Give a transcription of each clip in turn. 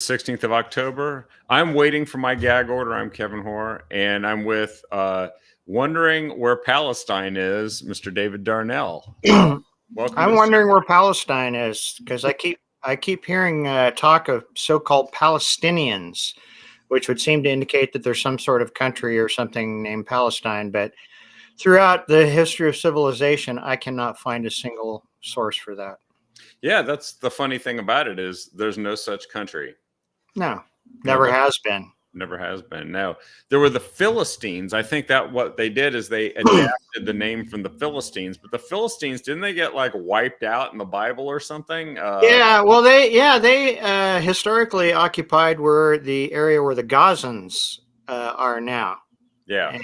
16th of October. I'm waiting for my gag order. I'm Kevin Hoare, and I'm with wondering where Palestine is, Mr. David Darnell. Welcome to I'm the show. wondering where Palestine is because I keep hearing talk of so-called Palestinians, which would seem to indicate that there's some sort of country or something named Palestine. But throughout the history of civilization, I cannot find a single source for that. Yeah, that's the funny thing about it is there's no such country. No, No, never has been. never has been. No, there were the Philistines. I think that what they did is they adapted the name from the Philistines, but the Philistines didn't they get like wiped out in the Bible or something? Yeah, well, they historically occupied where the area where the Gazans are now. Yeah,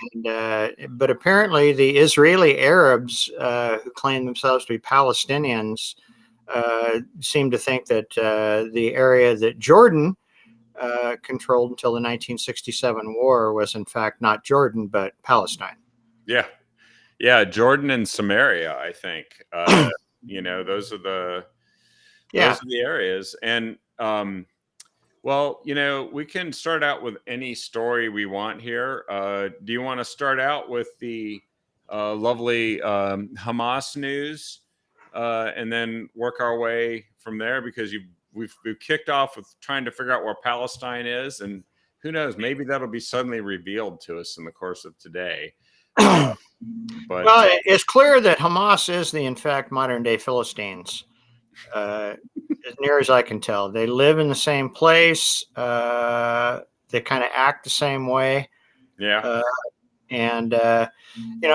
But apparently, the Israeli Arabs who claim themselves to be Palestinians seem to think that the area that Jordan controlled until the 1967 war was, in fact, not Jordan, but Palestine. yeah, yeah. Jordan and Samaria, I think. Those are the Yeah. areas, and well, we can start out with any story we want here. Do you want to start out with the lovely Hamas news, and then work our way from there? Because we've kicked off with trying to figure out where Palestine is, and who knows, maybe that'll be suddenly revealed to us in the course of today. But Well, it's clear that Hamas is in fact, modern day Philistines. As near as I can tell, they live in the same place. They kind of act the same way. yeah, Uh, and I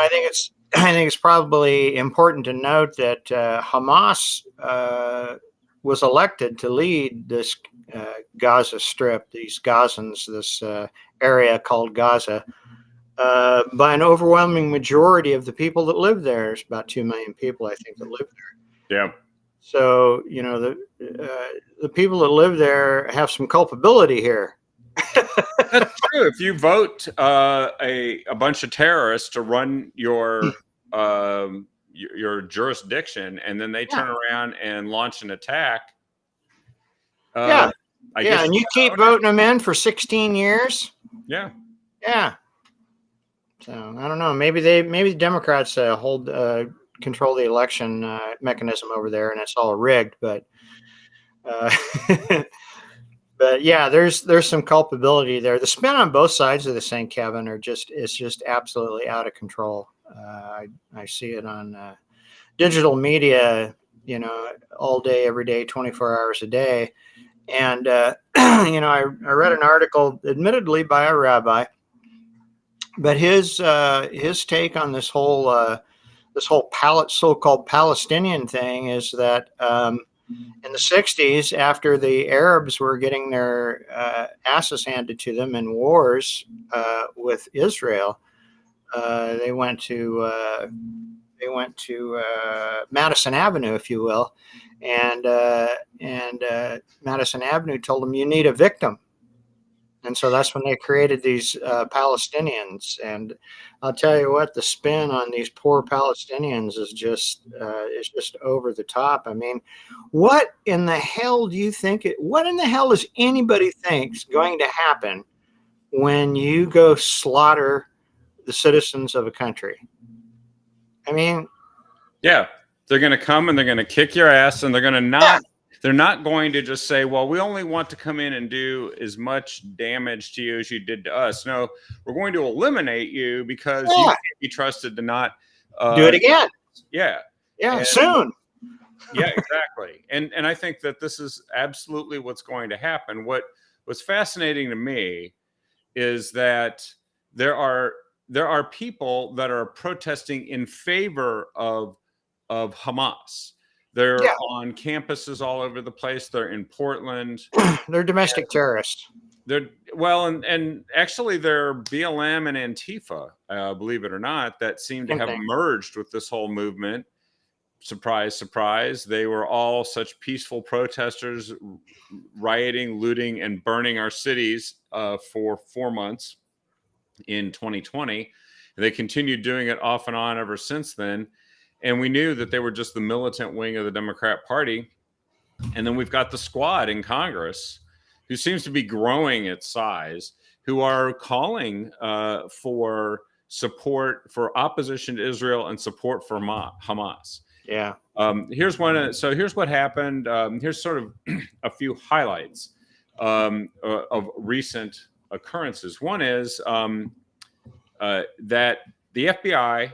think it's probably important to note that Hamas was elected to lead this Gaza Strip, these Gazans, this area called Gaza, by an overwhelming majority of the people that live there. There's about 2 million people, I think, that live there. yeah. So the people that live there have some culpability here. That's true. If you vote a bunch of terrorists to run your jurisdiction, and then they turn around and launch an attack, Yeah, I guess and you keep voting them in for 16 years. yeah. So I don't know. Maybe the Democrats control the election mechanism over there, and it's all rigged. But but yeah, there's some culpability there. The spin on both sides of this thing, Kevin, is just absolutely out of control. I see it on digital media, all day, every day, 24 hours a day. And I read an article, admittedly by a rabbi, but his take on this whole so-called Palestinian thing is that in the 60s, after the Arabs were getting their asses handed to them in wars with Israel, they went to Madison Avenue, if you will, and Madison Avenue told them, you need a victim. And so that's when they created these Palestinians. And I'll tell you what, the spin on these poor Palestinians is just over the top. I mean, what in the hell do you think? What in the hell does anybody think is going to happen when you go slaughter the citizens of a country? I mean, Yeah, they're going to come and they're going to kick your ass, and they're going to not. They're not going to just say, well, we only want to come in and do as much damage to you as you did to us. No, we're going to eliminate you because you can't be trusted to not do it again. Yeah. Soon. Yeah, exactly. And I think that this is absolutely what's going to happen. What's fascinating to me is that there are people that are protesting in favor of Hamas. They're on campuses all over the place. They're in Portland. They're domestic terrorists. And actually they're BLM and Antifa, believe it or not, that seem to have merged with this whole movement. Surprise, surprise. They were all such peaceful protesters, rioting, looting, and burning our cities for 4 months in 2020. And they continued doing it off and on ever since then. And we knew that they were just the militant wing of the Democrat Party. And then we've got the squad in Congress who seems to be growing its size, who are calling for support for opposition to Israel and support for Hamas. Yeah. Here's what happened. Here's sort of a few highlights of recent occurrences. One is that the FBI,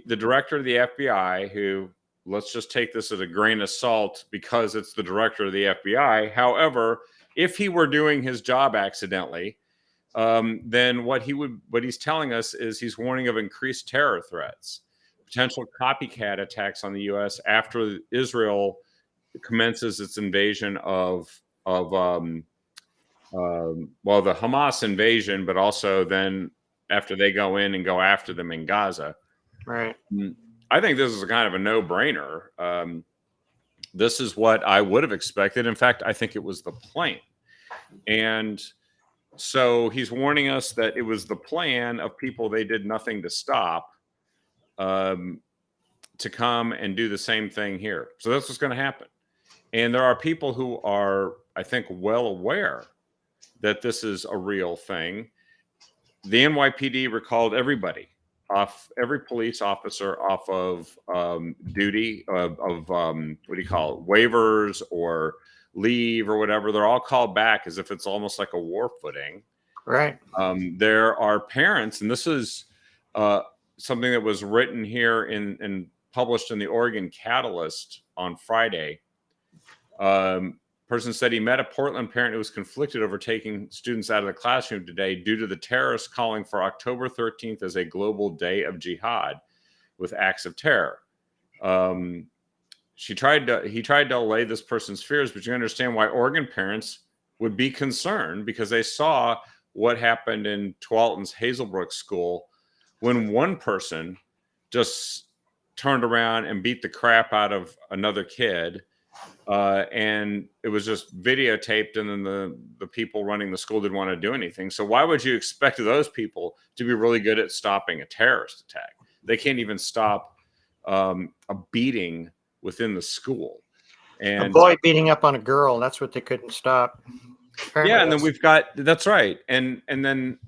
the director of the FBI, who, let's just take this as a grain of salt because it's the director of the FBI. However, if he were doing his job accidentally, then what he's telling us is he's warning of increased terror threats, potential copycat attacks on the U.S. after Israel commences its invasion of the Hamas invasion, but also then after they go in and go after them in Gaza. Right. I think this is a kind of a no-brainer. This is what I would have expected. In fact, I think it was the plan. And so he's warning us that it was the plan of people they did nothing to stop to come and do the same thing here. So that's what's going to happen. And there are people who are, I think, well aware that this is a real thing. The NYPD recalled everybody off, every police officer off of duty, of what do you call it, waivers or leave or whatever. They're all called back as if it's almost like a war footing. Right. There are parents, and this is something that was written here and published in the Oregon Catalyst on Friday. Person said he met a Portland parent who was conflicted over taking students out of the classroom today due to the terrorists calling for October 13th as a global day of jihad with acts of terror. He tried to allay this person's fears, but you understand why Oregon parents would be concerned, because they saw what happened in Tualatin's Hazelbrook School when one person just turned around and beat the crap out of another kid. And it was just videotaped, and then the people running the school didn't want to do anything. So why would you expect those people to be really good at stopping a terrorist attack? They can't even stop a beating within the school. And a boy beating up on a girl, that's what they couldn't stop. Apparently yeah, and then we've got, that's right. And then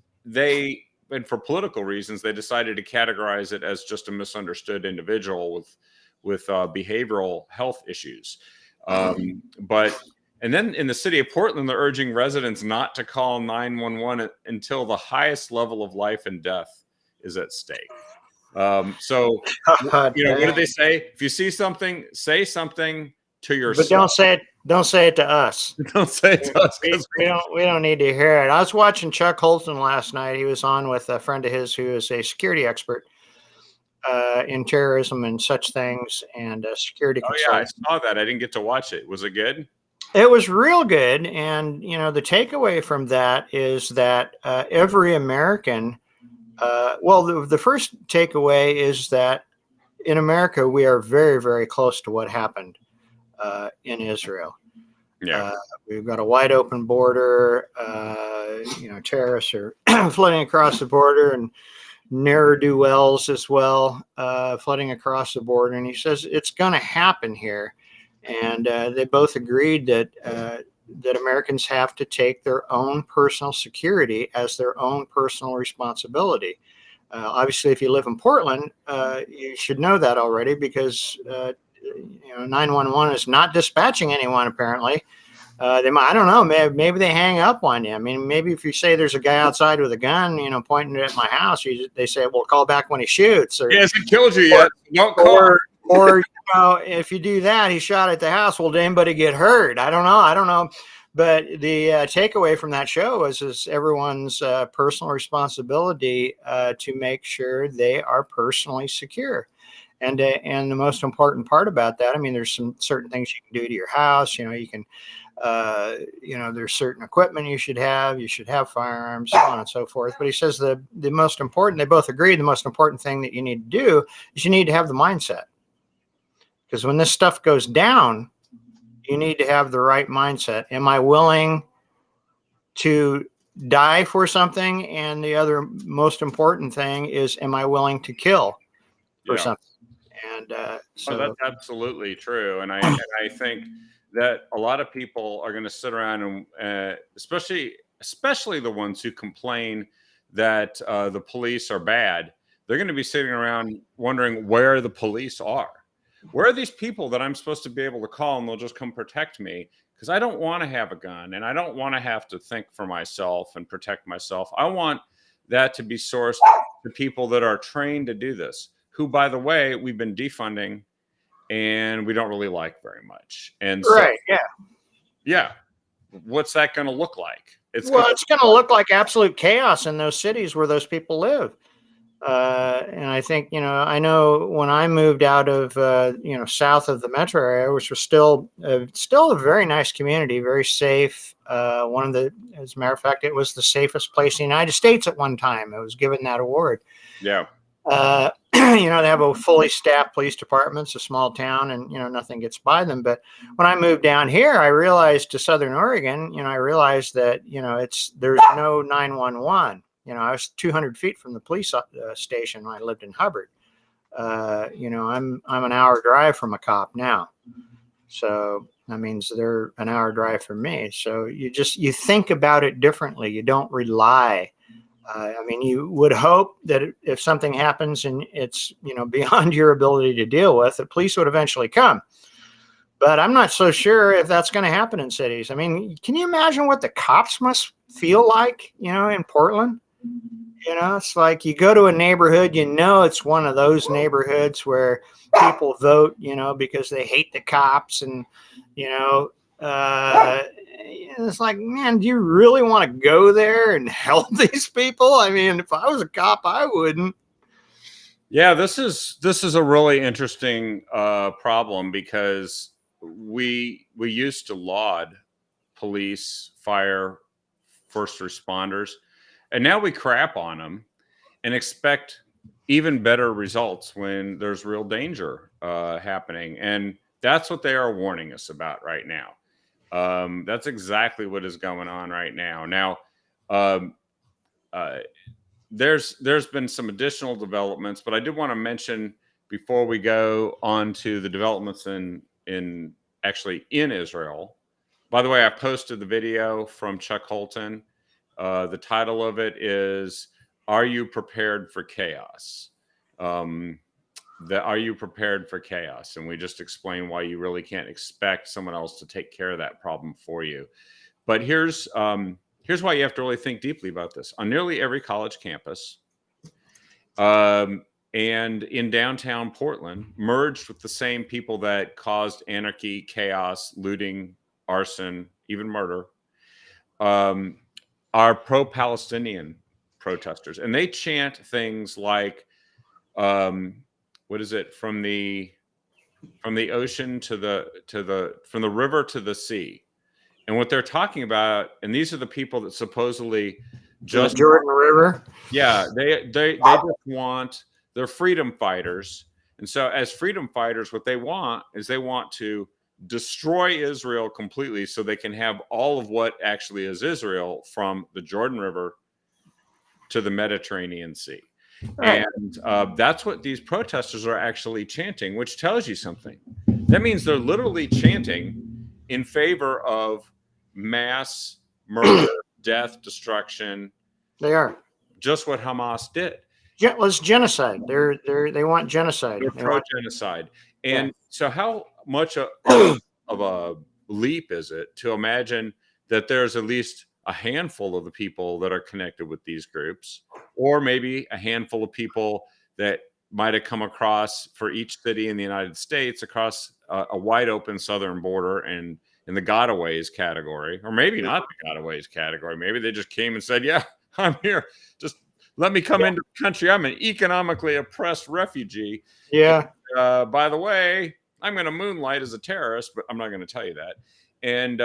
and for political reasons, they decided to categorize it as just a misunderstood individual with behavioral health issues. And then in the city of Portland, they're urging residents not to call 911 until the highest level of life and death is at stake. So, what did they say? If you see something, say something to yourself. But don't say it to us. Don't say it to us. We don't need to hear it. I was watching Chuck Holton last night. He was on with a friend of his who is a security expert in terrorism and such things, and security consultant. Yeah, I saw that. I didn't get to watch it. Was it good? It was real good. And, the takeaway from that is that every American, the first takeaway is that in America, we are very, very close to what happened in Israel. Yeah. We've got a wide open border. Terrorists are flooding across the border, and ne'er-do-wells as well, flooding across the border. And he says it's going to happen here. And they both agreed that Americans have to take their own personal security as their own personal responsibility. Obviously, if you live in Portland, you should know that already, because 911 is not dispatching anyone, apparently. I don't know, maybe they hang up on you. I mean, maybe if you say there's a guy outside with a gun, pointing it at my house, they say, well, call back when he shoots. Or, he hasn't killed you yet. Don't call. Or if you do that, he shot at the house. Well, did anybody get hurt? I don't know. But the takeaway from that show is everyone's personal responsibility to make sure they are personally secure. And the most important part about that, I mean, there's some certain things you can do to your house. You can, there's certain equipment you should have. You should have firearms, so on and so forth. But he says the most important, they both agree, the most important thing that you need to do is you need to have the mindset. Because when this stuff goes down, you need to have the right mindset. Am I willing to die for something? And the other most important thing is, am I willing to kill for something? And that's absolutely true. And I think that a lot of people are going to sit around and especially the ones who complain that the police are bad. They're going to be sitting around wondering where the police are. Where are these people that I'm supposed to be able to call and they'll just come protect me? Because I don't want to have a gun and I don't want to have to think for myself and protect myself. I want that to be sourced to people that are trained to do this, who, by the way, we've been defunding and we don't really like very much. And so, Right. Yeah. yeah, what's that going to look like? It's going to look like absolute chaos in those cities where those people live. And I think, I know when I moved out of, south of the metro area, which was still a very nice community, very safe. As a matter of fact, it was the safest place in the United States at one time. It was given that award. Yeah. They have a fully staffed police department. It's a small town and, nothing gets by them. But when I moved down here, I realized to Southern Oregon, I realized that, there's no 911. I was 200 feet from the police station when I lived in Hubbard. I'm an hour drive from a cop now. So that means they're an hour drive from me. So you think about it differently. You don't rely. You would hope that if something happens and it's, beyond your ability to deal with, the police would eventually come. But I'm not so sure if that's going to happen in cities. Can you imagine what the cops must feel like, in Portland? It's like you go to a neighborhood, it's one of those neighborhoods where people vote, because they hate the cops. And, it's like, man, do you really want to go there and help these people? If I was a cop, I wouldn't. Yeah, this is a really interesting problem because we used to laud police, fire, first responders. And now we crap on them and expect even better results when there's real danger happening. And that's what they are warning us about right now. That's exactly what is going on right now. Now, there's been some additional developments, but I did want to mention before we go on to the developments in Israel. By the way, I posted the video from Chuck Holton. The title of it is "Are You Prepared for Chaos?" Are you prepared for chaos? And we just explain why you really can't expect someone else to take care of that problem for you. But here's why you have to really think deeply about this. On nearly every college campus, and in downtown Portland, merged with the same people that caused anarchy, chaos, looting, arson, even murder, are pro-Palestinian protesters, and they chant things like, what is it, from the ocean to from the river to the sea. And what they're talking about, and these are the people that supposedly just the Jordan River. Yeah, they just want, they're freedom fighters. And so as freedom fighters, what they want is they want to destroy Israel completely so they can have all of what actually is Israel, from the Jordan River to the Mediterranean Sea. Right. And that's what these protesters are actually chanting, which tells you something. That means they're literally chanting in favor of mass murder, death, destruction. They are. Just what Hamas did. It's genocide. They want genocide. They're pro-genocide. And so how much of a leap is it to imagine that there's at least a handful of the people that are connected with these groups, or maybe a handful of people that might have come across for each city in the United States across a wide open southern border and in the gotaways category, or maybe not the gotaways category. Maybe they just came and said, yeah, I'm here. Just let me come into the country. I'm an economically oppressed refugee. Yeah. And, by the way, I'm going to moonlight as a terrorist, but I'm not going to tell you that. And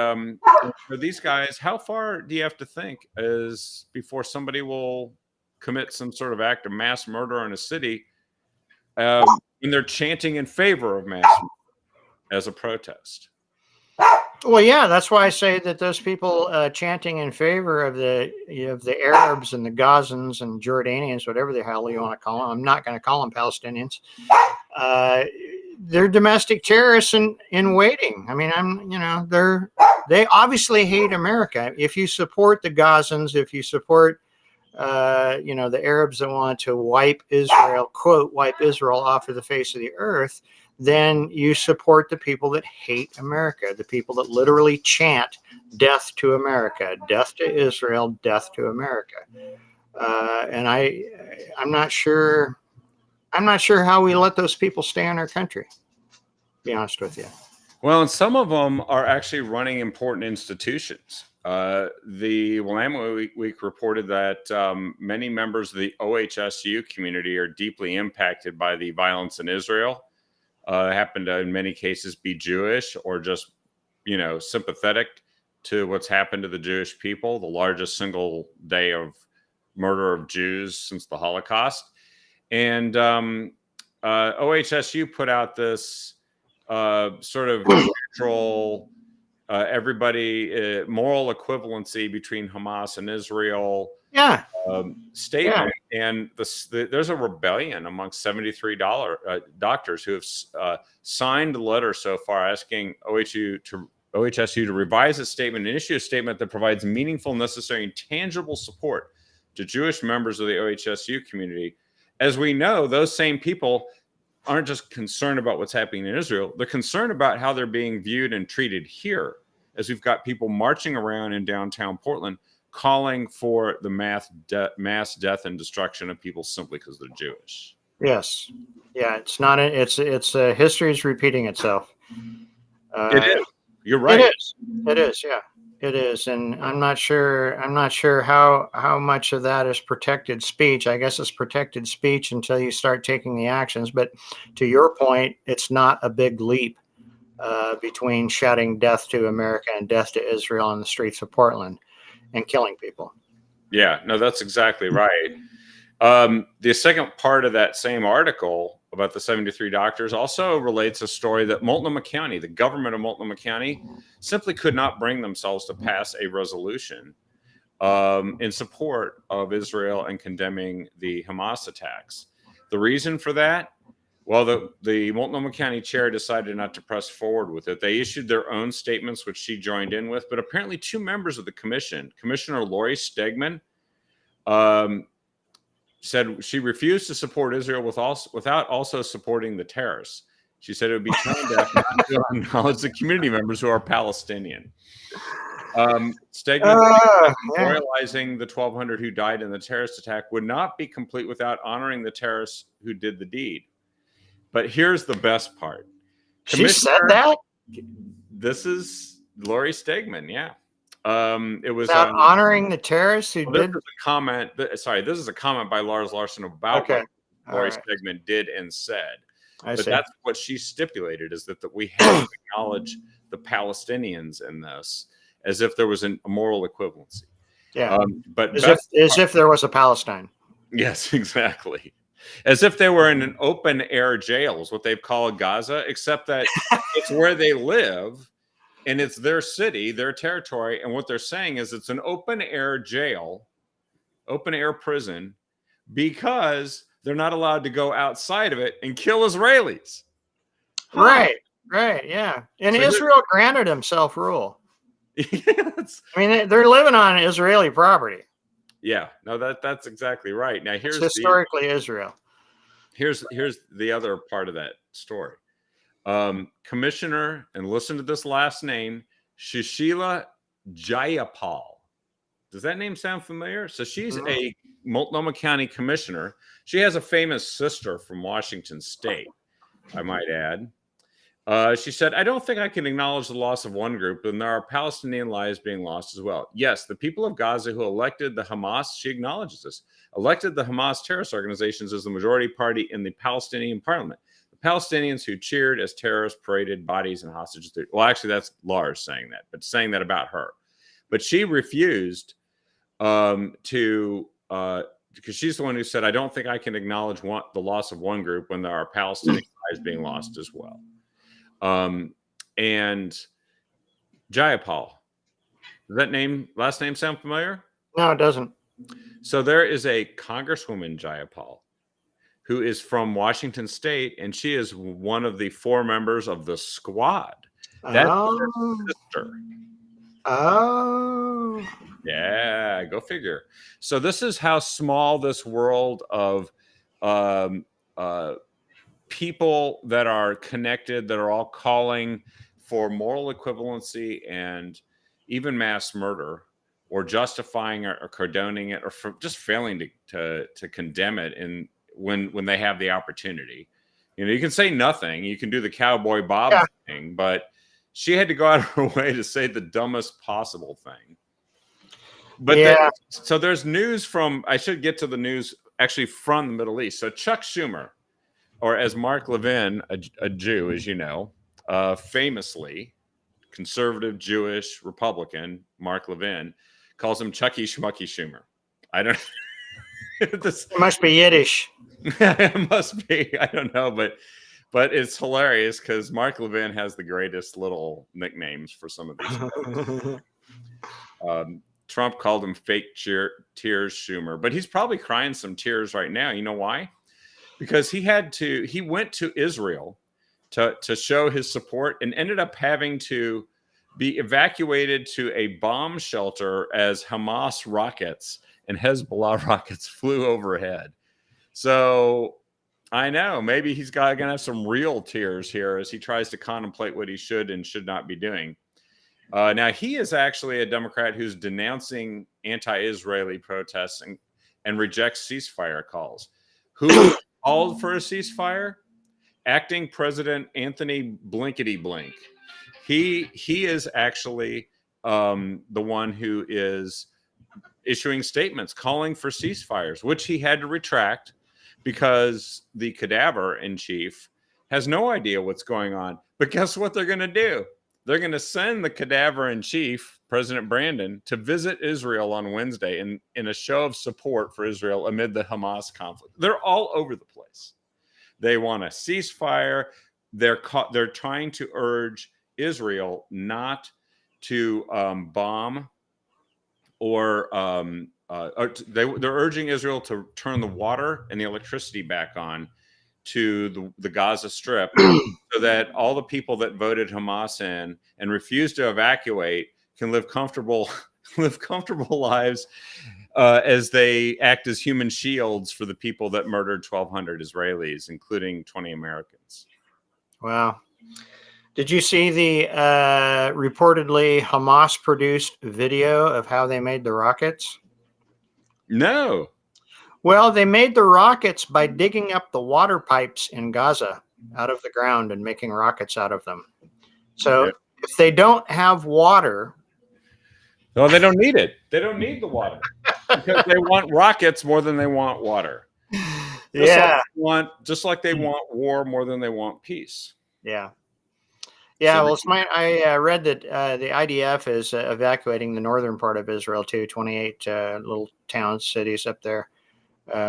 for these guys, how far do you have to think is before somebody will commit some sort of act of mass murder in a city when they're chanting in favor of mass murder as a protest? Well, yeah, that's why I say that those people chanting in favor of the Arabs and the Gazans and Jordanians, whatever the hell you want to call them, I'm not going to call them Palestinians. they're domestic terrorists in waiting. I mean, they obviously hate America. If you support the Gazans, if you support the Arabs that want to wipe Israel, quote, wipe Israel off of the face of the earth, then you support the people that hate America, the people that literally chant death to America, death to Israel, death to America. And I'm not sure how we let those people stay in our country, to be honest with you. Well, and some of them are actually running important institutions. The Willamette Week reported that many members of the OHSU community are deeply impacted by the violence in Israel. Happen to, in many cases, be Jewish or just, sympathetic to what's happened to the Jewish people, the largest single day of murder of Jews since the Holocaust. And OHSU put out this sort of neutral, everybody moral equivalency between Hamas and Israel statement. Yeah. And there's a rebellion amongst 73 doctors who have signed a letter so far asking OHSU to revise its statement and issue a statement that provides meaningful, necessary, and tangible support to Jewish members of the OHSU community. As we know, those same people aren't just concerned about what's happening in Israel. They're concerned about how they're being viewed and treated here, as we've got people marching around in downtown Portland calling for the mass death and destruction of people simply because they're Jewish. Yes. Yeah, it's not. It's history is repeating itself. It is. You're right. It is. Yeah, it is. And I'm not sure how much of that is protected speech. I guess it's protected speech until you start taking the actions. But to your point, it's not a big leap between shouting death to America and death to Israel on the streets of Portland and killing people. Yeah, no, that's exactly right. The second part of that same article about the 73 doctors also relates a story that Multnomah County, the government of Multnomah County, simply could not bring themselves to pass a resolution in support of Israel and condemning the Hamas attacks. The reason for that? Well, the Multnomah County chair decided not to press forward with it. They issued their own statements, which she joined in with, but apparently two members of the commission, Commissioner Lori Stegman, said she refused to support Israel without also supporting the terrorists. She said it would be tone deaf not to acknowledge the community members who are Palestinian. Stegman memorializing the 1,200 who died in the terrorist attack would not be complete without honoring the terrorists who did the deed. But here's the best part. She said that? This is Lori Stegman, yeah. It was about honoring the terrorists who did. This is a comment. This is a comment by Lars Larson about what Lori Stegman did and said. But that's what she stipulated, is that we have to acknowledge the Palestinians in this, as if there was a moral equivalency. Yeah, but as if there was a Palestine. Yes, exactly. As if they were in an open air jail, is what they've called Gaza, except that it's where they live. And it's their city, their territory. And what they're saying is it's an open air jail, open air prison, because they're not allowed to go outside of it and kill Israelis. Right. Yeah. And so Israel granted them self-rule. Yes. I mean, they're living on Israeli property. Yeah. No, that's exactly right. Now, here's historically Israel. Here's the other part of that story. Commissioner, and listen to this last name, Sushila Jayapal. Does that name sound familiar? So she's a Multnomah County commissioner. She has a famous sister from Washington State, I might add. She said, I don't think I can acknowledge the loss of one group, and there are Palestinian lives being lost as well. Yes, the people of Gaza who elected the Hamas, she acknowledges this, elected the Hamas terrorist organizations as the majority party in the Palestinian parliament. Palestinians who cheered as terrorists paraded bodies and hostages. Well, actually, that's Lars saying that, but saying that about her. But she refused because she's the one who said, I don't think I can acknowledge the loss of one group when there are Palestinian lives being lost as well. And Jayapal, does that last name sound familiar? No, it doesn't. So there is a Congresswoman, Jayapal. who is from Washington State, and she is one of the 4 members of the Squad. That's her Oh, sister. oh, Yeah, go figure. So this is how small this world of um, people that are connected, that are all calling for moral equivalency and even mass murder, or justifying or condoning it, or for just failing to condemn it, and when they have the opportunity. You can say nothing, you can do the Cowboy Bob thing, but she had to go out of her way to say the dumbest possible thing. But so there's news from, I should get to the news actually from the Middle East. So Chuck Schumer, or as Mark Levin, a Jew, as you know, famously conservative Jewish Republican, Mark Levin, calls him Chucky Schmucky Schumer. I don't it must be Yiddish. It must be. I don't know, but it's hilarious because Mark Levin has the greatest little nicknames for some of these. Trump called him fake tears Schumer, but he's probably crying some tears right now. You know why? Because he went to Israel to show his support and ended up having to be evacuated to a bomb shelter as Hamas rockets and Hezbollah rockets flew overhead. So I know maybe he's going to have some real tears here as he tries to contemplate what he should and should not be doing. Now, he is actually a Democrat who's denouncing anti-Israeli protests and rejects ceasefire calls. Who called for a ceasefire? Acting President Anthony Blinkety Blink. He is actually the one who is issuing statements calling for ceasefires, which he had to retract because the cadaver in chief has no idea what's going on. But guess what they're going to do? They're going to send the cadaver in chief, President Brandon, to visit Israel on Wednesday in a show of support for Israel amid the Hamas conflict. They're all over the place. They want a ceasefire. They're trying to urge Israel not to bomb, or they're urging Israel to turn the water and the electricity back on to the Gaza Strip, so that all the people that voted Hamas in and refused to evacuate can live comfortable lives as they act as human shields for the people that murdered 1,200 Israelis, including 20 Americans. Wow. Did you see the reportedly Hamas-produced video of how they made the rockets? No. Well, they made the rockets by digging up the water pipes in Gaza out of the ground and making rockets out of them. So if they don't have water... No, they don't need it. They don't need the water because they want rockets more than they want water. Just like they want war more than they want peace. Yeah. Yeah, well, I read that the IDF is evacuating the northern part of Israel too, 28 little towns, cities up there.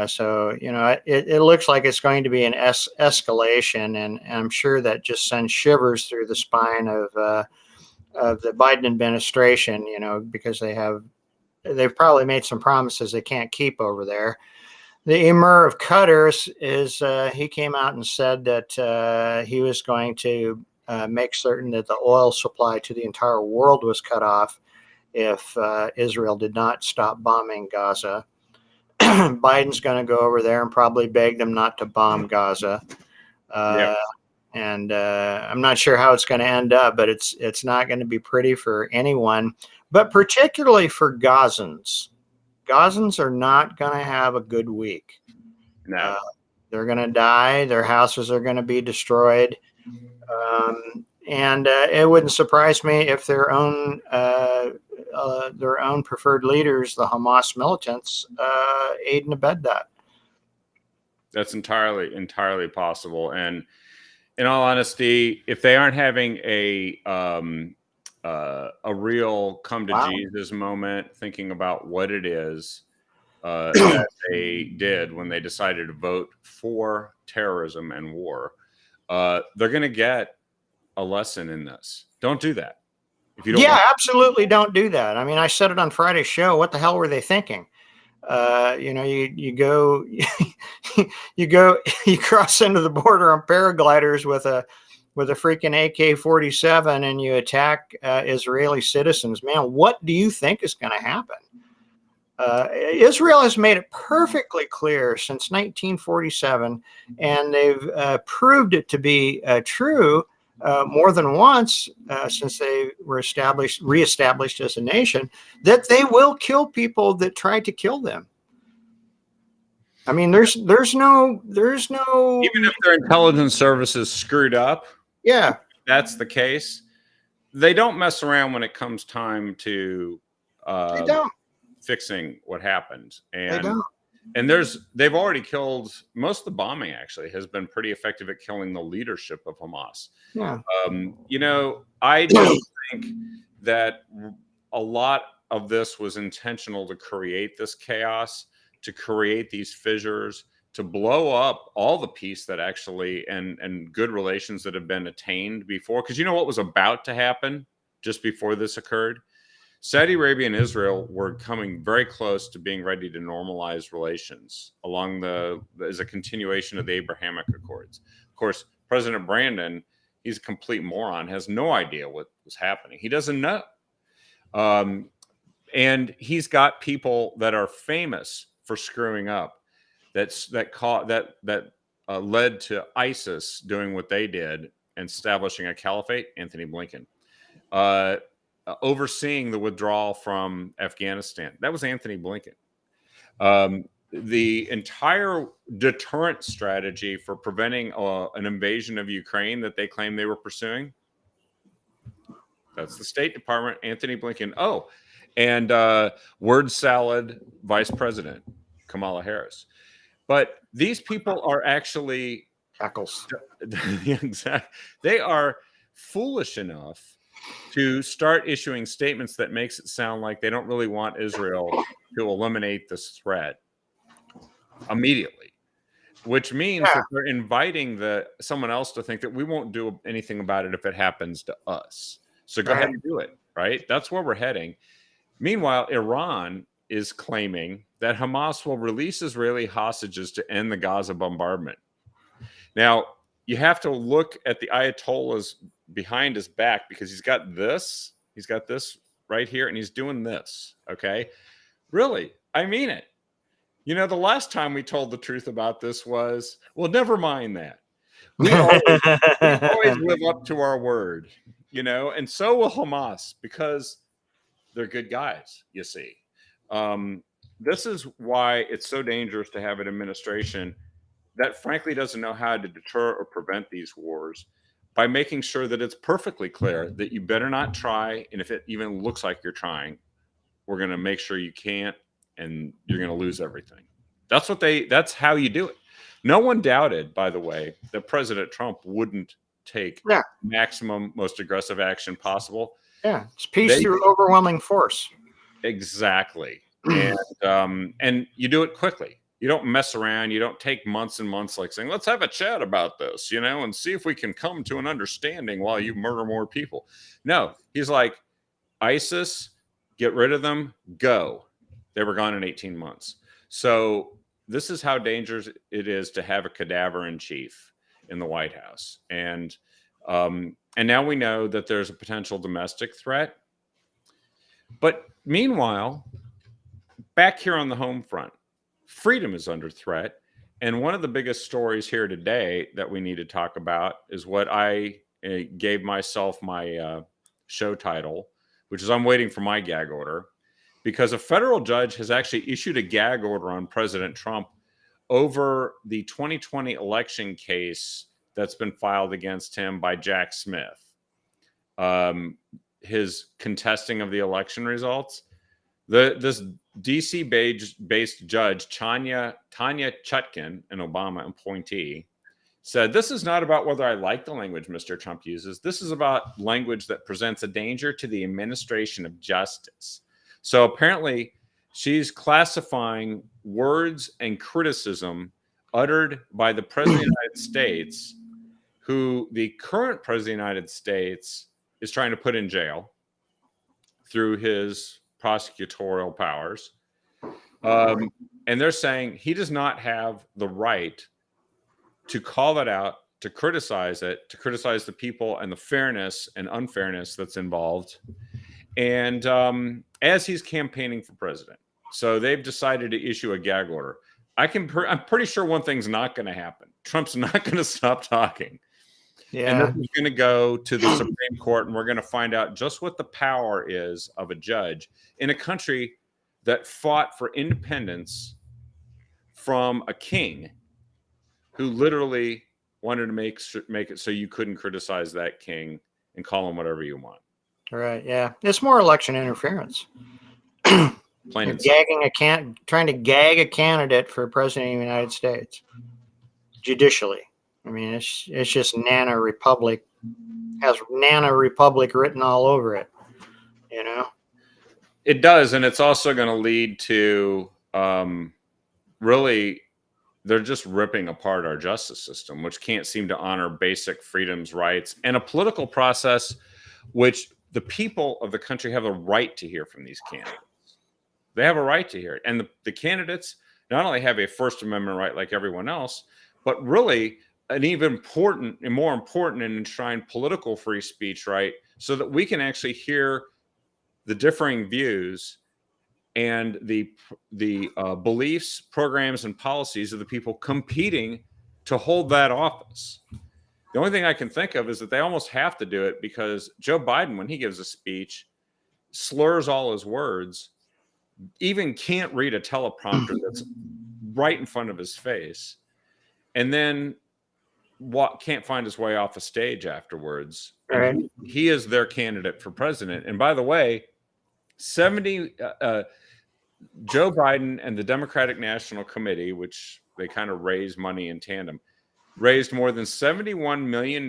So, it looks like it's going to be an escalation, and I'm sure that just sends shivers through the spine of the Biden administration, because they've probably made some promises they can't keep over there. The Emir of Qatar he came out and said that he was going to make certain that the oil supply to the entire world was cut off if Israel did not stop bombing Gaza. Biden's going to go over there and probably beg them not to bomb Gaza. And I'm not sure how it's going to end up, but it's not going to be pretty for anyone, but particularly for Gazans. Gazans are not going to have a good week. No. They're going to die. Their houses are going to be destroyed. And it wouldn't surprise me if their own preferred leaders, the Hamas militants, aid and abet that. That's entirely possible. And in all honesty, if they aren't having a real come to Jesus moment, thinking about what it is that they did when they decided to vote for terrorism and war, they're going to get a lesson in this. Don't do that. If you don't absolutely don't do that. I mean, I said it on Friday's show. What the hell were they thinking? You go, you cross into the border on paragliders with a freaking AK-47 and you attack Israeli citizens. Man, what do you think is going to happen? Israel has made it perfectly clear since 1947, and they've proved it to be true more than once since they were reestablished as a nation, that they will kill people that try to kill them. I mean, there's no even if their intelligence services screwed up. Yeah, that's the case. They don't mess around when it comes time to they don't. Fixing what happened. They don't. And they've already killed, most of the bombing actually has been pretty effective at killing the leadership of Hamas. Yeah. You know, I do think that a lot of this was intentional to create this chaos, to create these fissures, to blow up all the peace that actually and good relations that have been attained before. Because you know what was about to happen just before this occurred? Saudi Arabia and Israel were coming very close to being ready to normalize relations as a continuation of the Abrahamic Accords. Of course, President Brandon, he's a complete moron, has no idea what was happening. He doesn't know. And he's got people that are famous for screwing up, that led to ISIS doing what they did and establishing a caliphate. Anthony Blinken. Overseeing the withdrawal from Afghanistan. That was Anthony Blinken. The entire deterrent strategy for preventing an invasion of Ukraine that they claim they were pursuing, that's the State Department, Anthony Blinken. Oh, and word salad Vice President Kamala Harris. But these people are actually hackles. Exactly. They are foolish enough to start issuing statements that makes it sound like they don't really want Israel to eliminate this threat immediately, which means that they're inviting someone else to think that we won't do anything about it if it happens to us. So go ahead and do it, right? That's where we're heading. Meanwhile, Iran is claiming that Hamas will release Israeli hostages to end the Gaza bombardment. Now, you have to look at the Ayatollahs behind his back, because he's got this right here, and he's doing this. Okay. Really? I mean it. You know, the last time we told the truth about this was, well, never mind that. We always live up to our word, you know, and so will Hamas, because they're good guys, you see. This is why it's so dangerous to have an administration that frankly doesn't know how to deter or prevent these wars, by making sure that it's perfectly clear that you better not try. And if it even looks like you're trying, we're going to make sure you can't, and you're going to lose everything. That's how you do it. No one doubted, by the way, that President Trump wouldn't take maximum, most aggressive action possible. Yeah. It's peace through overwhelming force. Exactly. And you do it quickly. You don't mess around. You don't take months and months like saying, let's have a chat about this, you know, and see if we can come to an understanding while you murder more people. No, he's like, ISIS, get rid of them, go. They were gone in 18 months. So this is how dangerous it is to have a cadaver in chief in the White House. And now we know that there's a potential domestic threat. But meanwhile, back here on the home front, freedom is under threat. And one of the biggest stories here today that we need to talk about is what I gave myself my show title, which is I'm waiting for my gag order, because a federal judge has actually issued a gag order on President Trump over the 2020 election case that's been filed against him by Jack Smith. His contesting of the election results. This DC-based judge, Tanya Chutkan, an Obama appointee, said, this is not about whether I like the language Mr. Trump uses. This is about language that presents a danger to the administration of justice. So apparently she's classifying words and criticism uttered by the President of the United States, who the current President of the United States is trying to put in jail through his prosecutorial powers. And they're saying he does not have the right to call it out, to criticize it, to criticize the people and the fairness and unfairness that's involved. And as he's campaigning for president. So they've decided to issue a gag order. I'm pretty sure one thing's not going to happen. Trump's not going to stop talking. And this is going to go to the Supreme Court, and we're going to find out just what the power is of a judge in a country that fought for independence from a king who literally wanted to make it so you couldn't criticize that king and call him whatever you want. Right. Yeah. It's more election interference. Plain and trying to gag a candidate for president of the United States judicially. I mean, it's just Nana Republic, has Nana Republic written all over it, you know? It does. And it's also going to lead to really, they're just ripping apart our justice system, which can't seem to honor basic freedoms, rights, and a political process, which the people of the country have a right to hear from these candidates. They have a right to hear it. And the candidates not only have a First Amendment right like everyone else, but really an even more important and enshrined political free speech right, so that we can actually hear the differing views and the beliefs, programs, and policies of the people competing to hold that office. The only thing I can think of is that they almost have to do it because Joe Biden, when he gives a speech, slurs all his words, even can't read a teleprompter that's right in front of his face, and then can't find his way off a stage afterwards. Right. He is their candidate for president. And by the way, Joe Biden and the Democratic National Committee, which they kind of raise money in tandem, raised more than $71 million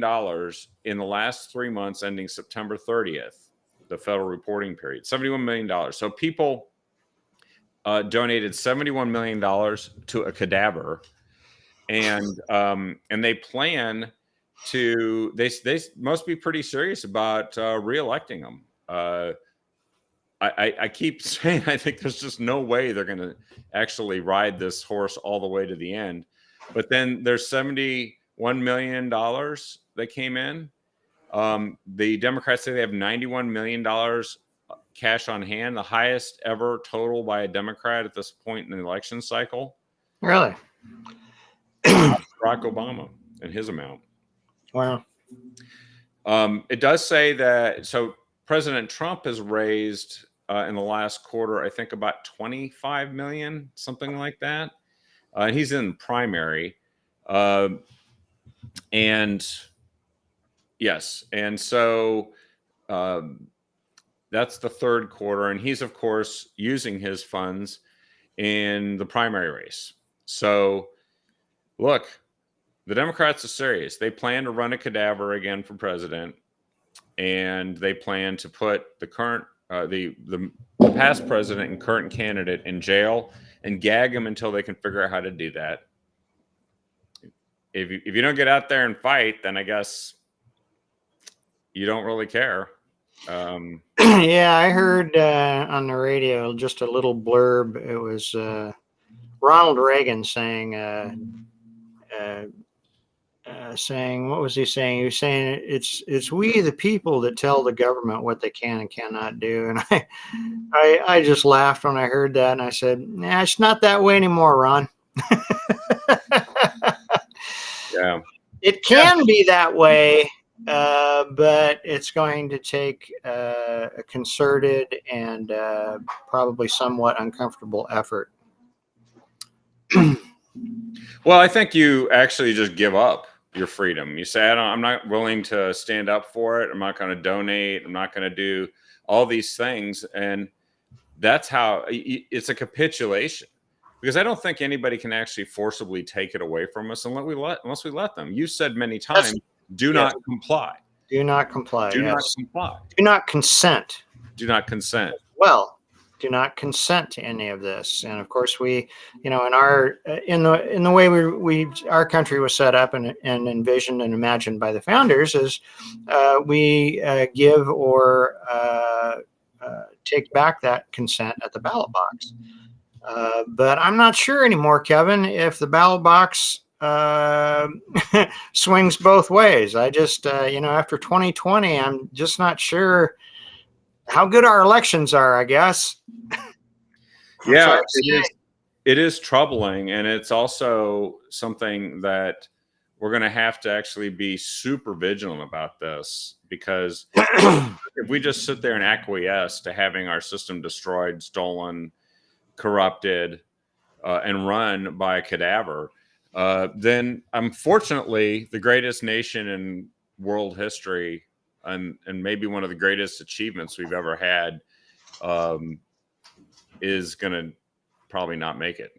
in the last 3 months ending September 30th, the federal reporting period. $71 million. So people donated $71 million to a cadaver, and they plan to. They must be pretty serious about reelecting him. I keep saying I think there's just no way they're going to actually ride this horse all the way to the end. But then there's $71 million that came in. The Democrats say they have $91 million cash on hand, the highest ever total by a Democrat at this point in the election cycle. Really? Barack Obama and his amount. Wow. It does say that, so President Trump has raised in the last quarter, I think about 25 million, something like that. He's in primary. And yes. And so that's the third quarter. And he's, of course, using his funds in the primary race. So look, the Democrats are serious. They plan to run a cadaver again for president. And they plan to put the current, the past president and current candidate in jail and gag them until they can figure out how to do that. If you don't get out there and fight, then I guess you don't really care. Yeah, I heard on the radio just a little blurb. It was Ronald Reagan saying, what was he saying? He was saying it's we the people that tell the government what they can and cannot do. And I just laughed when I heard that, and I said, nah, it's not that way anymore, Ron. Yeah, it can be that way, but it's going to take a concerted and probably somewhat uncomfortable effort. Well, I think you actually just give up your freedom. You say, I'm not willing to stand up for it. I'm not going to donate. I'm not going to do all these things. And that's how it's a capitulation, because I don't think anybody can actually forcibly take it away from us unless we let them. You said many times, do not comply. Do not comply. Do not comply. Do not consent. Do not consent. Well, do not consent to any of this. And of course, we, in the way our country was set up and envisioned and imagined by the founders is we give or take back that consent at the ballot box. But I'm not sure anymore, Kevin, if the ballot box swings both ways. I just, after 2020, I'm just not sure how good our elections are, I guess. I'm Yeah, sorry to say. it is troubling, and it's also something that we're going to have to actually be super vigilant about this, because if we just sit there and acquiesce to having our system destroyed, stolen, corrupted, and run by a cadaver, then unfortunately the greatest nation in world history, and maybe one of the greatest achievements we've ever had, is going to probably not make it.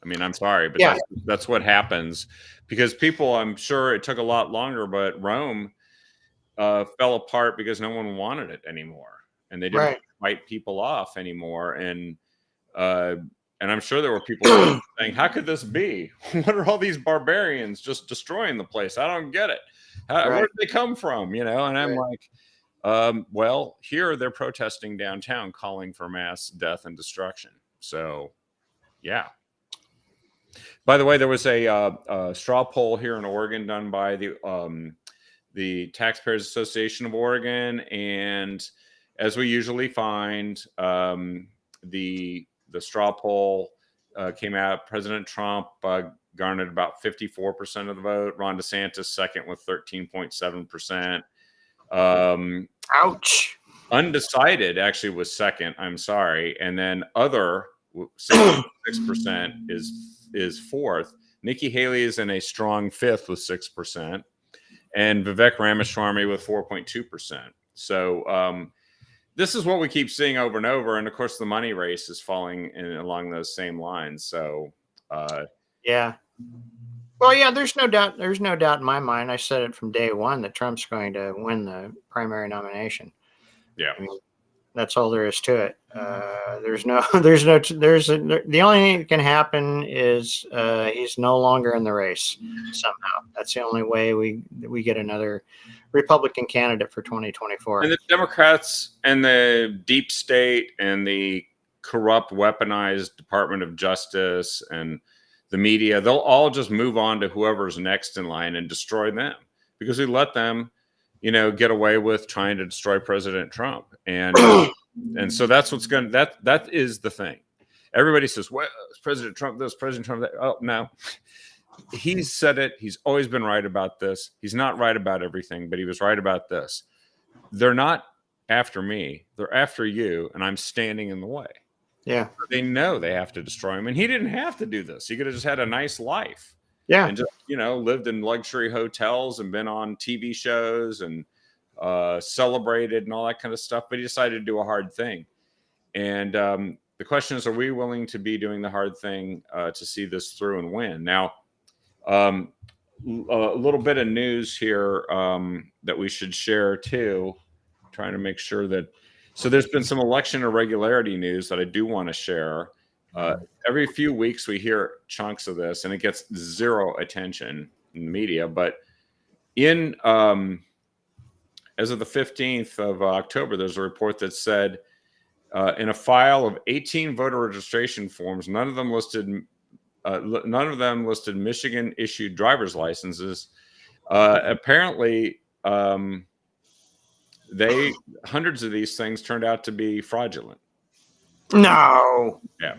I mean, I'm sorry, but Yeah. that's what happens, because people, I'm sure it took a lot longer, but Rome fell apart because no one wanted it anymore, and they didn't Right. fight people off anymore. And I'm sure there were people saying, "How could this be? What are all these barbarians just destroying the place? I don't get it. Where did they come from?" And I'm like, well, here they're protesting downtown, calling for mass death and destruction. So, yeah. By the way, there was a straw poll here in Oregon done by the Taxpayers Association of Oregon, and as we usually find, the straw poll came out. President Trump garnered about 54% of the vote. Ron DeSantis second with 13.7%. Ouch. Undecided actually was second. I'm sorry, and then other 6% is fourth. Nikki Haley is in a strong fifth with 6%, and Vivek Ramaswamy with 4.2%. So this is what we keep seeing over and over, and of course the money race is falling along those same lines. So yeah. Well, yeah, there's no doubt in my mind. I said it from day one that Trump's going to win the primary nomination. Yeah. I mean, that's all there is to it. The only thing that can happen is he's no longer in the race somehow. That's the only way we get another Republican candidate for 2024. And the Democrats and the deep state and the corrupt, weaponized Department of Justice and the media, they'll all just move on to whoever's next in line and destroy them, because we let them, get away with trying to destroy President Trump. And so that's what's going to, that is the thing. Everybody says, well, President Trump this, President Trump that. Oh, no. He's said it. He's always been right about this. He's not right about everything, but he was right about this. They're not after me. They're after you, and I'm standing in the way. Yeah. They know they have to destroy him, and he didn't have to do this. He could have just had a nice life. Yeah. And just, lived in luxury hotels and been on TV shows and celebrated and all that kind of stuff. But he decided to do a hard thing. And the question is, are we willing to be doing the hard thing to see this through and win? Now, a little bit of news here that we should share too. Trying to make sure that, so there's been some election irregularity news that I do want to share. Every few weeks we hear chunks of this, and it gets zero attention in the media. But in as of the 15th of October, there's a report that said in a file of 18 voter registration forms, none of them listed Michigan issued driver's licenses. Apparently, hundreds of these things turned out to be fraudulent. No. Yeah.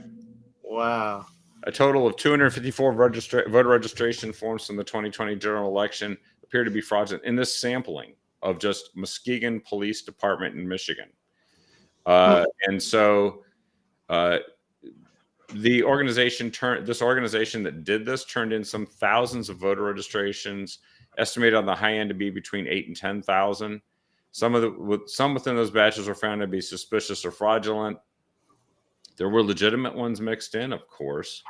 Wow. A total of 254 voter registration forms from the 2020 general election appear to be fraudulent in this sampling of just Muskegon Police Department in Michigan. And so this organization that did this turned in some thousands of voter registrations, estimated on the high end to be between 8,000 and 10,000. Some within those batches were found to be suspicious or fraudulent. There were legitimate ones mixed in, of course,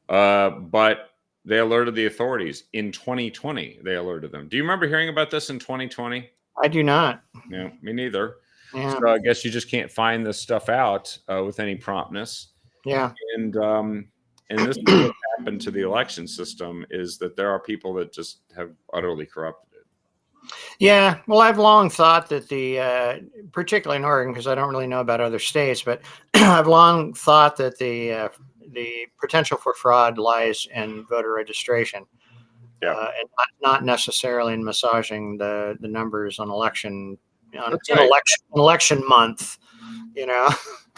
but they alerted the authorities in 2020. They alerted them. Do you remember hearing about this in 2020? I do not. No, me neither. Yeah. So I guess you just can't find this stuff out with any promptness. Yeah. And this is what happened to the election system, is that there are people that just have utterly corrupted it. Yeah. Well, I've long thought that particularly in Oregon, because I don't really know about other states, but I've long thought that the the potential for fraud lies in voter registration, Yeah. and not necessarily in massaging the numbers on election That's right. election month.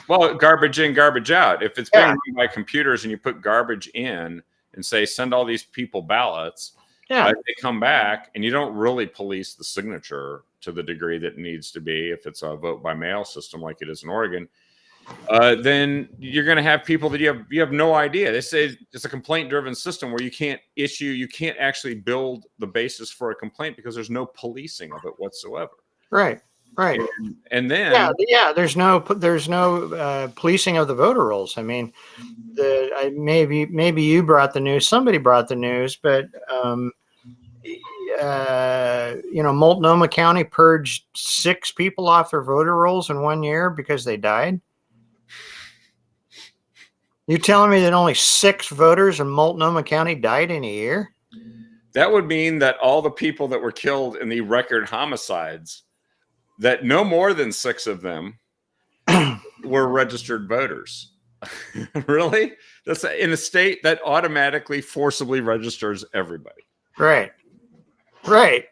Well, garbage in, garbage out. If it's being Yeah. run by computers and you put garbage in and say, send all these people ballots, Yeah. they come back and you don't really police the signature to the degree that it needs to be if it's a vote by mail system like it is in Oregon, then you're going to have people that you have no idea. They say it's a complaint driven system where you can't actually build the basis for a complaint because there's no policing of it whatsoever. Right. And then there's no policing of the voter rolls. I mean, maybe you brought the news, somebody brought the news, but Multnomah County purged 6 people off their voter rolls in 1 year because they died. You telling me that only 6 voters in Multnomah County died in a year? That would mean that all the people that were killed in the record homicides, that no more than 6 of them were registered voters. Really? That's in a state that automatically forcibly registers everybody. Right. Right.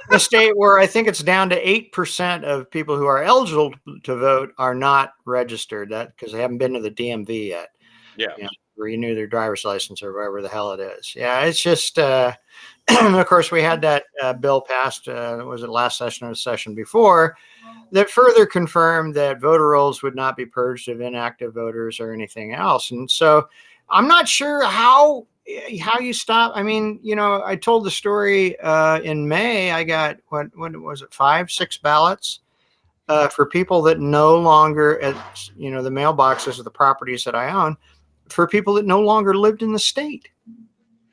The state where I think it's down to 8% of people who are eligible to vote are not registered, that because they haven't been to the DMV yet. Yeah. Renew their driver's license or whatever the hell it is. Yeah. It's just, of course, we had that bill passed, was it last session or the session before, that further confirmed that voter rolls would not be purged of inactive voters or anything else. And so I'm not sure how you stop. I mean, I told the story in May. I got, what was it, 5, 6 ballots for people that no longer, at the mailboxes of the properties that I own, for people that no longer lived in the state.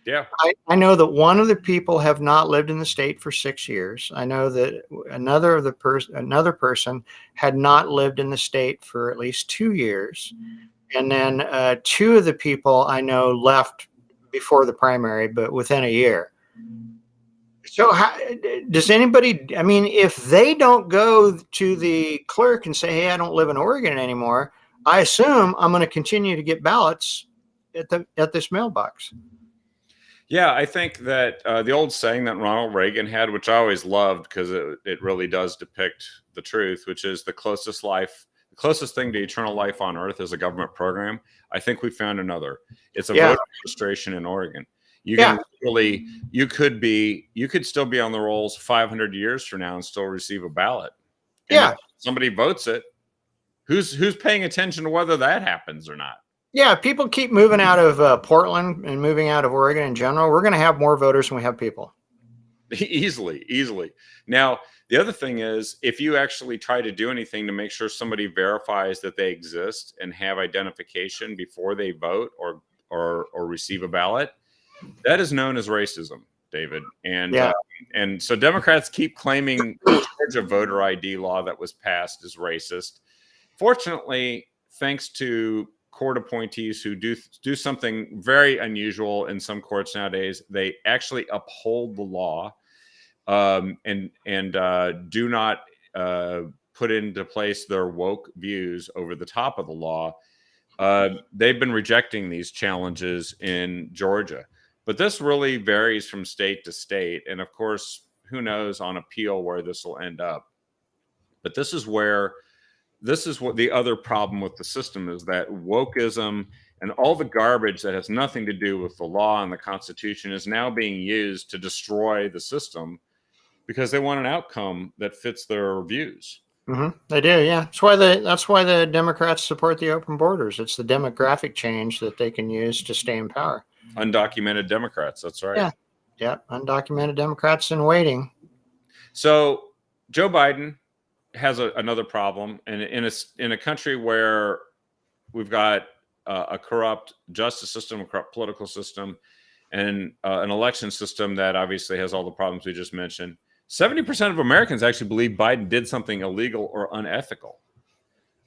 Yeah. I know that one of the people have not lived in the state for 6 years. I know that another person had not lived in the state for at least 2 years. And then 2 of the people I know left before the primary, but within a year. So does anybody, I mean, if they don't go to the clerk and say, hey, I don't live in Oregon anymore, I assume I'm going to continue to get ballots at this mailbox. Yeah, I think that the old saying that Ronald Reagan had, which I always loved because it really does depict the truth, which is the closest thing to eternal life on earth is a government program. I think we found another. It's a voter registration in Oregon. You could still be on the rolls 500 years from now and still receive a ballot. And if somebody votes it, who's paying attention to whether that happens or not? Yeah, people keep moving out of Portland and moving out of Oregon in general. We're going to have more voters than we have people. Easily. Now, the other thing is, if you actually try to do anything to make sure somebody verifies that they exist and have identification before they vote or receive a ballot, that is known as racism, David. And so Democrats keep claiming the Georgia voter ID law that was passed is racist. Fortunately, thanks to court appointees who do something very unusual in some courts nowadays, they actually uphold the law and do not put into place their woke views over the top of the law. They've been rejecting these challenges in Georgia, but this really varies from state to state. And of course, who knows on appeal where this will end up. But this is what the other problem with the system is, that wokeism and all the garbage that has nothing to do with the law and the Constitution is now being used to destroy the system because they want an outcome that fits their views. Mm-hmm. They do, yeah. That's why the Democrats support the open borders. It's the demographic change that they can use to stay in power. Undocumented Democrats, that's right. Yeah, undocumented Democrats in waiting. So Joe Biden has another problem, and in a country where we've got a corrupt justice system, a corrupt political system, and an election system that obviously has all the problems we just mentioned, 70% of Americans actually believe Biden did something illegal or unethical.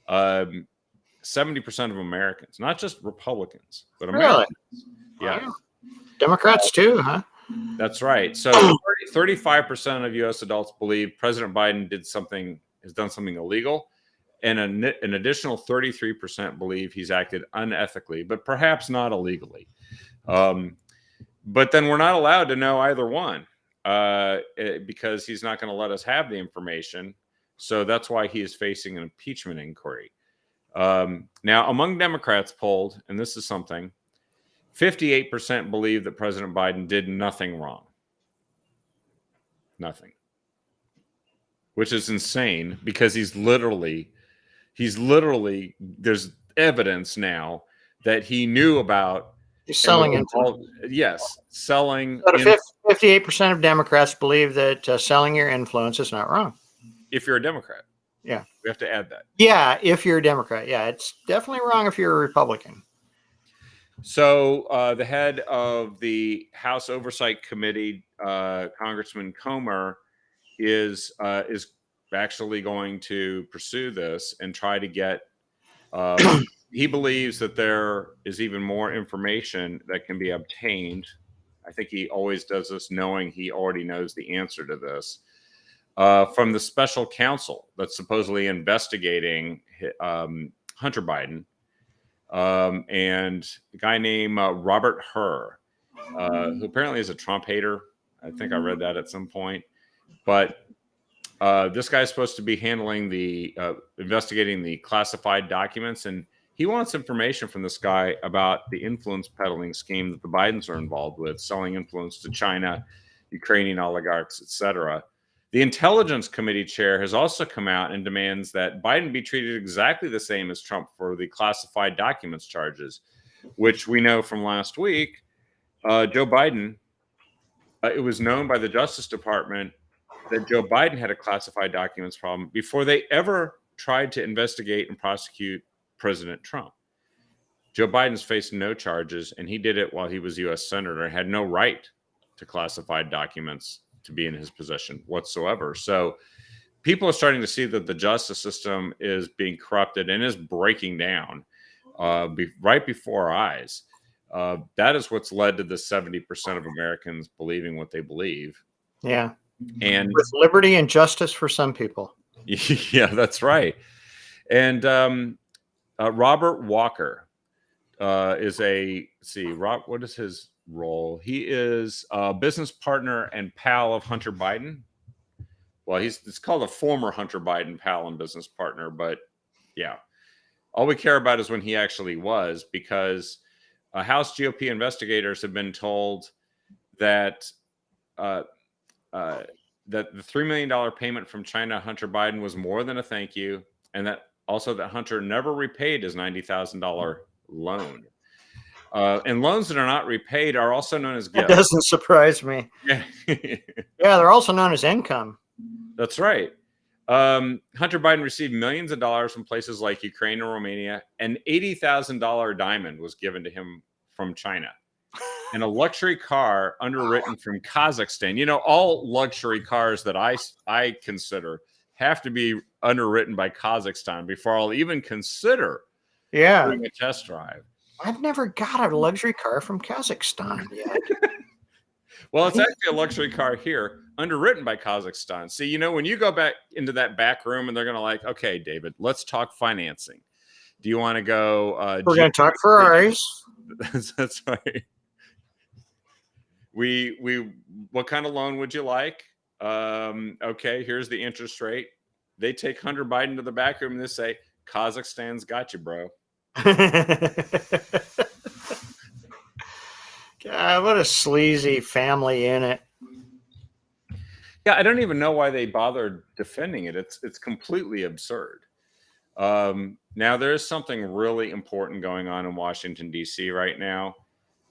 70% of Americans, not just Republicans, but Americans. Really? Yeah. Wow. Democrats too, huh? That's right. So 35% of U.S. adults believe President Biden has done something illegal, and an additional 33% believe he's acted unethically, but perhaps not illegally. But then we're not allowed to know either one because he's not going to let us have the information. So that's why he is facing an impeachment inquiry. Now, among Democrats polled, and this is something, 58% believe that President Biden did nothing wrong. Nothing. Which is insane because he's literally, there's evidence now that he knew about. He's selling influence. Yes, selling. But 58% of Democrats believe that selling your influence is not wrong. If you're a Democrat. Yeah. We have to add that. Yeah, if you're a Democrat. Yeah, it's definitely wrong if you're a Republican. So the head of the House Oversight Committee, Congressman Comer, is actually going to pursue this and try to get. He believes that there is even more information that can be obtained. I think he always does this knowing he already knows the answer to this. From the special counsel that's supposedly investigating Hunter Biden, and a guy named Robert Hur, who apparently is a Trump hater. I think I read that at some point. But this guy's supposed to be handling the investigating the classified documents, and he wants information from this guy about the influence peddling scheme that the Bidens are involved with, selling influence to China, Ukrainian oligarchs, etc. The Intelligence Committee chair has also come out and demands that Biden be treated exactly the same as Trump for the classified documents charges, which we know from last week. Joe Biden, it was known by the Justice Department that Joe Biden had a classified documents problem before they ever tried to investigate and prosecute President Trump. Joe Biden's faced no charges, and he did it while he was U.S. Senator and had no right to classified documents to be in his possession whatsoever. So people are starting to see that the justice system is being corrupted and is breaking down right before our eyes. That is what's led to the 70% of Americans believing what they believe. Yeah. And with liberty and justice for some people. Yeah, that's right. And Robert Walker is what is his role? He is a business partner and pal of Hunter Biden. Well, it's called a former Hunter Biden pal and business partner, but yeah, all we care about is when he actually was, because House GOP investigators have been told that that the $3 million payment from China Hunter Biden was more than a thank you, and that Hunter never repaid his $90,000 loan. And loans that are not repaid are also known as gifts. That doesn't surprise me. Yeah. Yeah, they're also known as income. That's right. Hunter Biden received millions of dollars from places like Ukraine and Romania. An $80,000 diamond was given to him from China. And a luxury car underwritten from Kazakhstan. You know, all luxury cars that I consider have to be underwritten by Kazakhstan before I'll even consider doing a test drive. I've never got a luxury car from Kazakhstan yet. Well, it's actually a luxury car here, underwritten by Kazakhstan. See, you know, when you go back into that back room and they're going to like, okay, David, let's talk financing. Do you want to go? We're going to talk Ferraris. That's right. What kind of loan would you like? Okay, here's the interest rate. They take Hunter Biden to the back room and they say, Kazakhstan's got you, bro. God, what a sleazy family unit. Yeah, I don't even know why they bothered defending it. It's completely absurd. Now, there is something really important going on in Washington, D.C. right now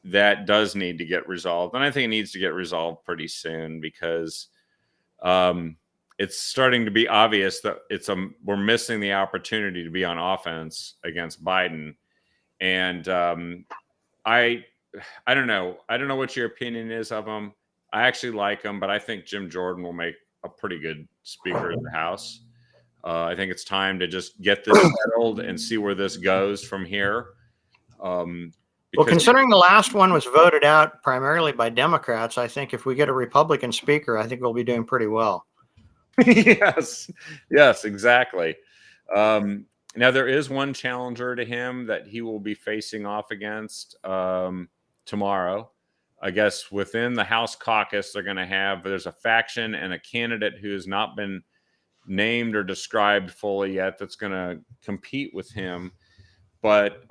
that does need to get resolved. And I think it needs to get resolved pretty soon because it's starting to be obvious that we're missing the opportunity to be on offense against Biden. And I don't know. I don't know what your opinion is of him. I actually like him, but I think Jim Jordan will make a pretty good Speaker of the House. I think it's time to just get this settled and see where this goes from here. Well, considering the last one was voted out primarily by Democrats, I think if we get a Republican speaker, I think we'll be doing pretty well. Yes, exactly. Now there is one challenger to him that he will be facing off against tomorrow. I guess within the House caucus, there's a faction and a candidate who has not been named or described fully yet that's going to compete with him. But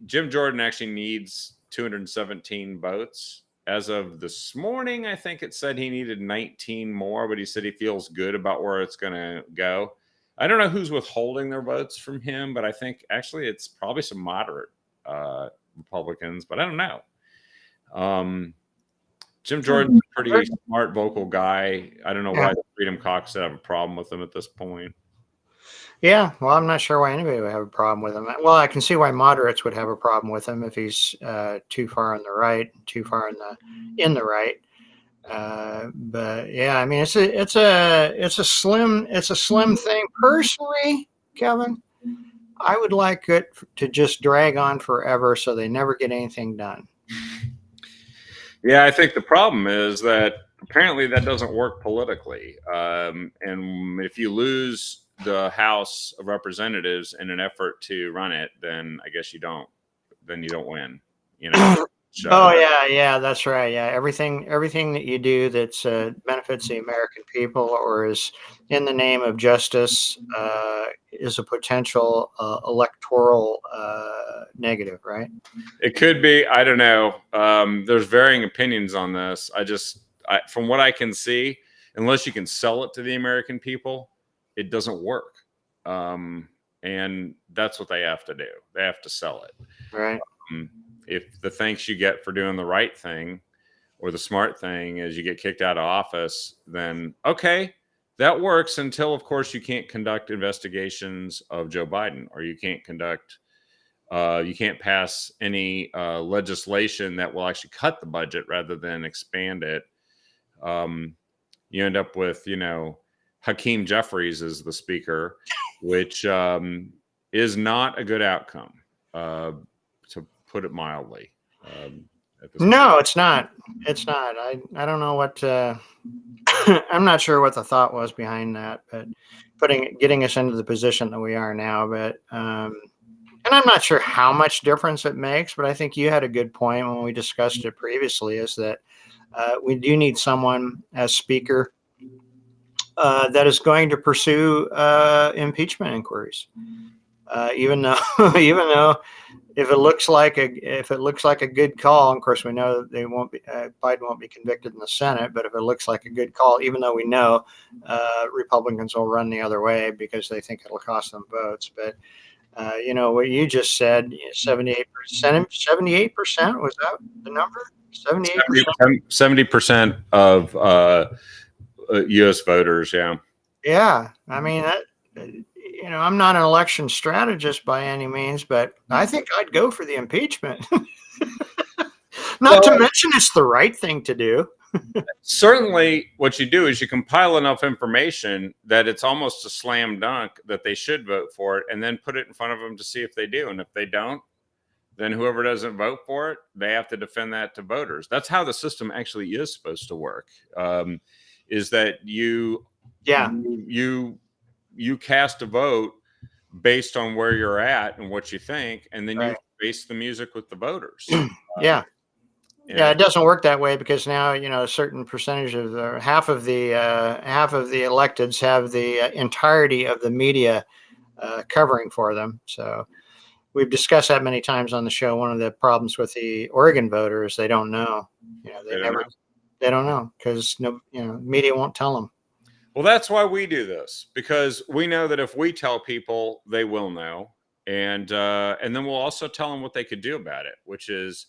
Jim Jordan actually needs 217 votes. As of this morning, I think it said he needed 19 more, but he said he feels good about where it's going to go. I don't know who's withholding their votes from him, but I think actually it's probably some moderate Republicans, but I don't know. Jim Jordan's a pretty smart, vocal guy. I don't know why the Freedom Caucus would have a problem with him at this point. Yeah, well, I'm not sure why anybody would have a problem with him. Well, I can see why moderates would have a problem with him if he's too far on the right, too far in the right. But yeah, I mean, it's a slim thing. Personally, Kevin, I would like it to just drag on forever so they never get anything done. Yeah, I think the problem is that apparently that doesn't work politically. And if you lose the House of Representatives in an effort to run it, then I guess you don't win, you know. So, oh yeah, that's right. Yeah, everything that you do that's benefits the American people or is in the name of justice is a potential electoral negative, right? It could be. I don't know. There's varying opinions on this. From what I can see, unless you can sell it to the American people, it doesn't work. And that's what they have to do. They have to sell it. Right. If the thanks you get for doing the right thing or the smart thing is you get kicked out of office, then okay, that works until, of course, you can't conduct investigations of Joe Biden, or you can't pass any legislation that will actually cut the budget rather than expand it. You end up with, Hakeem Jeffries as the speaker, which is not a good outcome, to put it mildly. No, it's not. It's not. I don't know what. I'm not sure what the thought was behind that, but getting us into the position that we are now. But and I'm not sure how much difference it makes. But I think you had a good point when we discussed it previously. Is that we do need someone as speaker that is going to pursue impeachment inquiries, even though if it looks like a good call. Of course, we know that Biden won't be convicted in the Senate, but if it looks like a good call, even though we know Republicans will run the other way because they think it'll cost them votes. But what you just said, 78%. 78% was that the number? 78%. 70% of U.S. voters. Yeah. Yeah, I mean that. I'm not an election strategist by any means, but I think I'd go for the impeachment. Not to mention it's the right thing to do. Certainly, what you do is you compile enough information that it's almost a slam dunk that they should vote for it, and then put it in front of them to see if they do. And if they don't, then whoever doesn't vote for it, they have to defend that to voters. That's how the system actually is supposed to work. Is that you cast a vote based on where you're at and what you think, and then you base the music with the voters. Yeah, it doesn't work that way because now a certain percentage of half of the electeds have the entirety of the media covering for them. So we've discussed that many times on the show. One of the problems with the Oregon voters, they don't know. They don't know because media won't tell them. Well, that's why we do this, because we know that if we tell people, they will know. And then we'll also tell them what they could do about it, which is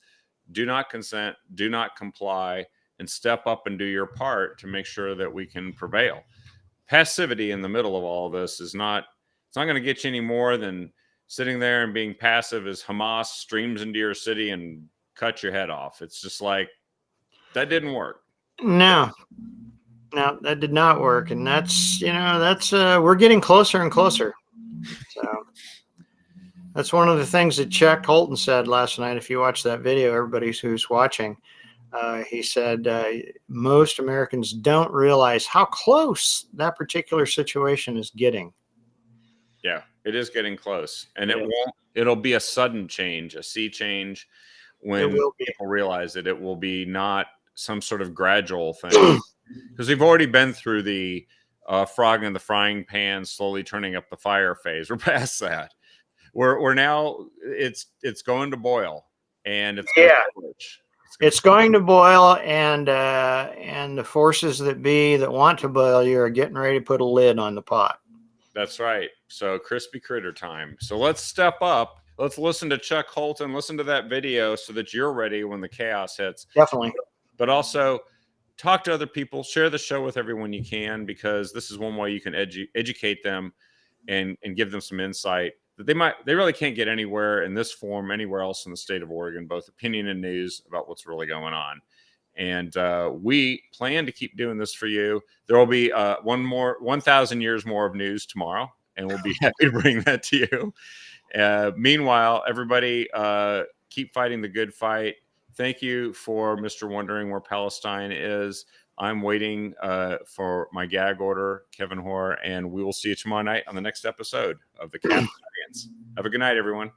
do not consent, do not comply, and step up and do your part to make sure that we can prevail. Passivity in the middle of all this it's not going to get you any more than sitting there and being passive as Hamas streams into your city and cut your head off. It's just like, that didn't work. No, that did not work. And that's we're getting closer and closer. So that's one of the things that Chuck Holton said last night. If you watch that video, everybody who's watching, he said most Americans don't realize how close that particular situation is getting. Yeah, it is getting close, and Yeah. it'll be a sudden change, a sea change, It when will be. people realize that it will be not some sort of gradual thing, because we've already been through the frog in the frying pan, slowly turning up the fire phase. We're past that. We're now it's going to boil, and it's going to Yeah. scorch. It's going to boil, and the forces that be that want to boil you are getting ready to put a lid on the pot. That's right. So crispy critter time. So let's step up. Let's listen to Chuck Holton. Listen to that video so that you're ready when the chaos hits. Definitely. But also talk to other people. Share the show with everyone you can, because this is one way you can educate them and give them some insight that they really can't get anywhere in this form anywhere else in the state of Oregon, both opinion and news about what's really going on. And we plan to keep doing this for you. There will be 1,000 years more of news tomorrow, and we'll be happy to bring that to you. Meanwhile, everybody, keep fighting the good fight. Thank you for Mr. Wondering Where Palestine Is. I'm waiting for my gag order, Kevin Hoare, and we will see you tomorrow night on the next episode of the Cat Audience. Have a good night, everyone.